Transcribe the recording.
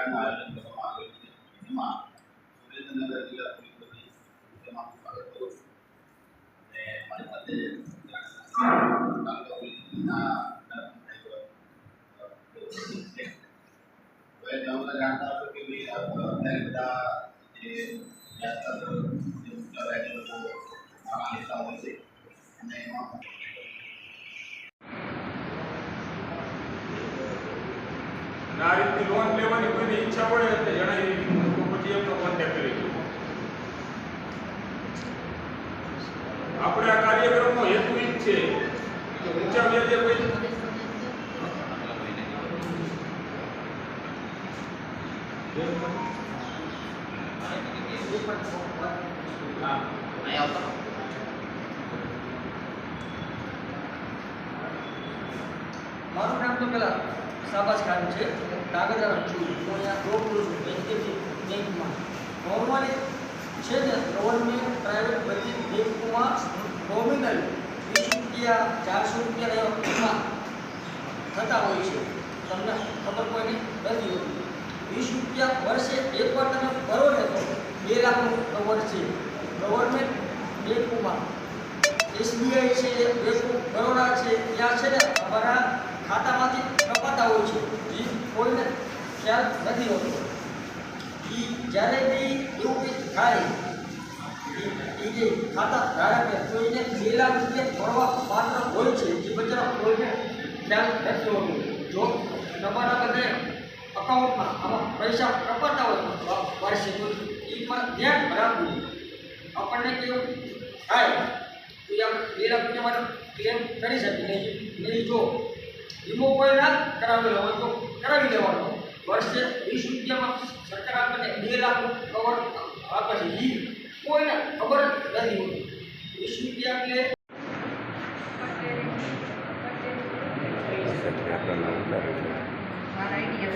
કાર્યક્રમનું આયોજન કરવામાં આવ્યું છે. એમાં સુરેન્દ્રનગર જિલ્લા પોલીસ વતી તેમાં સ્વાગત કરું છું. અને મારી સાથે તાલુકા પોલીસના જાણતા હશો કે અત્યારે બધા જે યાત્રા લોકો આમાં લેતા હોય છે અને એમાં આ રીતની લોન લેવાની કોઈની ઈચ્છા પડે એટલે જણાવી તો પછી એમનો કોન્ટેક્ટ કરી. આપણે આ કાર્યક્રમનો હેતુ એ જ છે કે ઊંચા વ્યાજે કોઈ મારું નામ તો પેલા શાબાશ ખાન છે. કાગળદાર છું. હું અહીંયા જોબ કરું છું એચડીએફસી બેંકમાં. નોર્મલી છે ને ગવર્મેન્ટ પ્રાઇવેટ બધી બેંકોમાં નોમિનલ 20 રૂપિયા 400 રૂપિયા એવા થતા હોય છે. તમને ખબર કોઈ નથી હોતી. 20 રૂપિયા વર્ષે એકવાર તમે ભરો ને તો 2 લાખનું કવર છે. ગવર્મેન્ટ બેંકોમાં એસબીઆઈ છે, બેંક ઓફ બરોડા છે, ત્યાં છે ને અમારા ખાતામાંથી કપાતા હોય છે. એ કોઈને ખ્યાલ નથી હોતો. એ જ્યારે બી એવું કંઈક થાય એ જે ખાતા ધારકે તો એને 2 લાખ રૂપિયા ભરવા પાત્ર હોય છે. એ બચારા કોઈને ખ્યાલ નથી હોતો. જો તમારા બધે અકાઉન્ટમાં આમાં પૈસા કપાતા હોય વર્ષે તો એમાં ધ્યાન રાખવું. આપણને કેવું થાય તો એ આપણે 2 લાખ રૂપિયા માટે ક્લેમ કરી શકીએ. નહીં જો વીમો કોઈ ના કરાવેલો હોય તો કરાવી લેવાનો. વર્ષે 20 રૂપિયામાં સરકાર આપણને 2 લાખનું કવર આપે છે. એ કોઈને ખબર જ નથી હોતી. 20 રૂપિયા એટલે મારા આઈડિયા